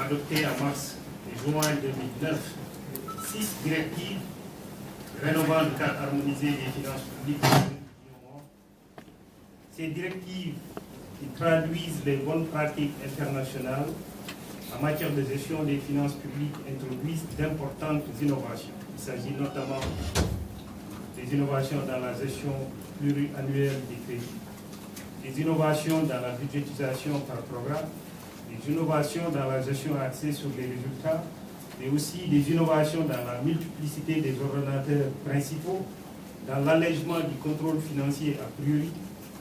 adopté en mars et juin 2009 6 directives rénovant le cadre harmonisé des finances publiques de l'Union. Ces directives qui traduisent les bonnes pratiques internationales en matière de gestion des finances publiques introduisent d'importantes innovations. Il s'agit notamment des innovations dans la gestion pluriannuelle des crédits, des innovations dans la budgétisation par programme, des innovations dans la gestion axée sur les résultats, mais aussi des innovations dans la multiplicité des ordonnateurs principaux, dans l'allègement du contrôle financier a priori,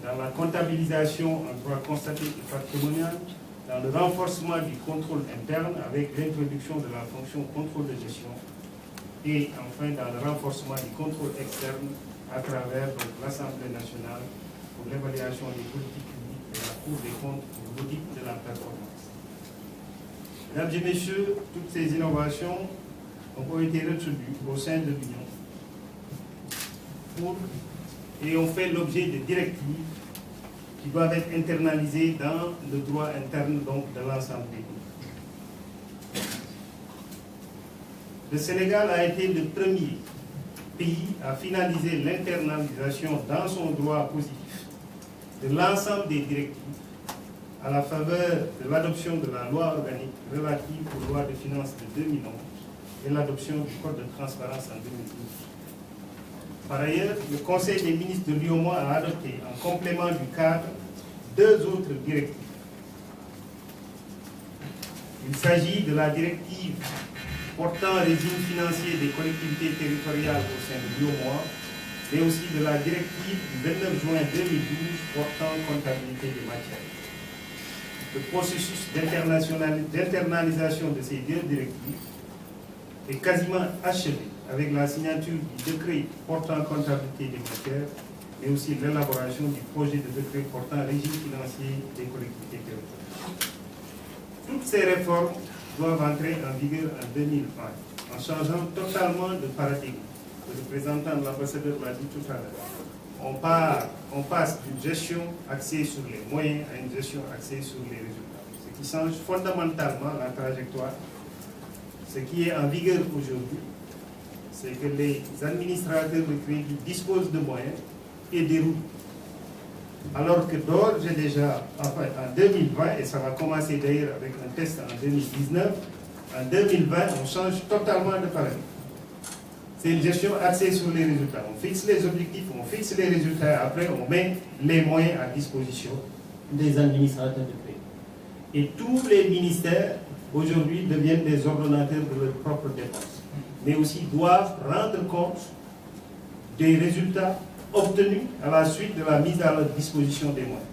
dans la comptabilisation en droit constaté et patrimonial, dans le renforcement du contrôle interne avec l'introduction de la fonction contrôle de gestion et enfin dans le renforcement du contrôle externe à travers l'Assemblée nationale pour l'évaluation des politiques publiques et la Cour des comptes pour l'audit de la performance. Mesdames et messieurs, toutes ces innovations ont été retenues au sein de l'Union et ont fait l'objet de directives qui doivent être internalisées dans le droit interne donc, de l'ensemble des pays. Le Sénégal a été le premier pays à finaliser l'internalisation dans son droit positif de l'ensemble des directives à la faveur de l'adoption de la loi organique relative aux lois de finances de 2011 et l'adoption du Code de transparence en 2012. Par ailleurs, le Conseil des ministres de l'UEMOA a adopté, en complément du cadre, 2 autres directives. Il s'agit de la directive portant régime financier des collectivités territoriales au sein de l'UEMOA, mais aussi de la directive du 29 juin 2012 portant comptabilité des matières. Le processus d'internalisation de ces 2 directives est quasiment achevé avec la signature du décret portant comptabilité des matières, mais aussi l'élaboration du projet de décret portant régime financier des collectivités territoriales. Toutes ces réformes doivent entrer en vigueur en 2020, en changeant totalement de paradigme. Le représentant de l'ambassadeur l'a dit tout à l'heure. On passe d'une gestion axée sur les moyens à une gestion axée sur les résultats. Ce qui change fondamentalement la trajectoire. Ce qui est en vigueur aujourd'hui, c'est que les administrateurs de crédit disposent de moyens et des routes. Alors que d'ores et déjà, enfin, en 2020, et ça va commencer d'ailleurs avec un test en 2019, en 2020, on change totalement de paradigme. C'est une gestion axée sur les résultats. On fixe les objectifs, on fixe les résultats, et après on met les moyens à disposition des administrateurs de crédit. Et tous les ministères, aujourd'hui, deviennent des ordonnateurs de leurs propres dépenses, mais aussi doivent rendre compte des résultats obtenus à la suite de la mise à leur disposition des moyens.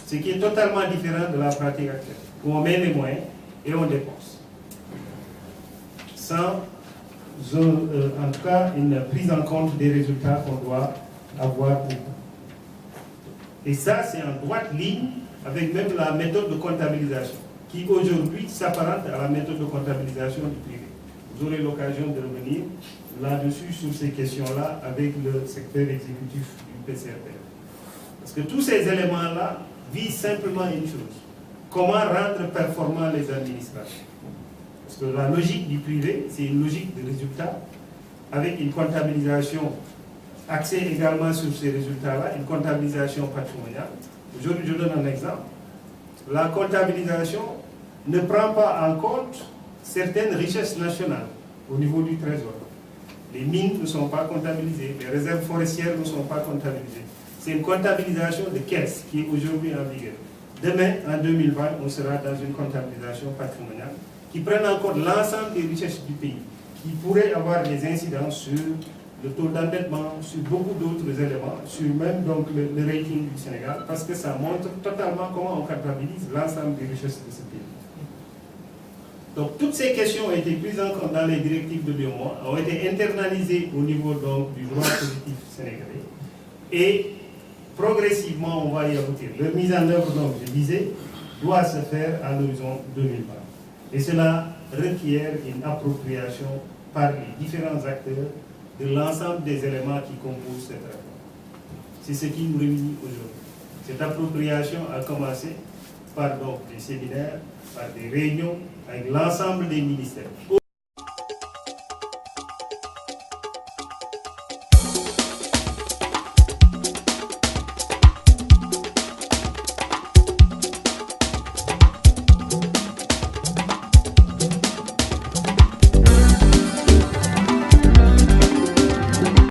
Ce qui est totalement différent de la pratique actuelle, où on met les moyens et on dépense. Sans en tout cas une prise en compte des résultats qu'on doit avoir. Et ça, c'est en droite ligne avec même la méthode de comptabilisation, qui aujourd'hui s'apparente à la méthode de comptabilisation du privé. Vous aurez l'occasion de revenir là-dessus, sur ces questions-là, avec le secteur exécutif du PCRP. Parce que tous ces éléments-là visent simplement une chose: comment rendre performants les administrations. Parce que la logique du privé, c'est une logique de résultat, avec une comptabilisation axée également sur ces résultats-là, une comptabilisation patrimoniale. Aujourd'hui, je donne un exemple. La comptabilisation ne prend pas en compte certaines richesses nationales au niveau du trésor. Les mines ne sont pas comptabilisées, les réserves forestières ne sont pas comptabilisées. C'est une comptabilisation de caisse qui est aujourd'hui en vigueur. Demain, en 2020, on sera dans une comptabilisation patrimoniale qui prenne en compte l'ensemble des richesses du pays, qui pourrait avoir des incidences sur le taux d'endettement, sur beaucoup d'autres éléments, sur même donc le rating du Sénégal, parce que ça montre totalement comment on comptabilise l'ensemble des richesses de ce pays. Donc toutes ces questions ont été prises en compte dans les directives de l'UEMOA, ont été internalisées au niveau donc, du droit positif sénégalais, et progressivement on va y aboutir. Leur mise en œuvre, donc je disais, doit se faire à l'horizon 2020. Et cela requiert une appropriation par les différents acteurs de l'ensemble des éléments qui composent cette réforme. C'est ce qui nous réunit aujourd'hui. Cette appropriation a commencé par donc des séminaires, par des réunions avec l'ensemble des ministères.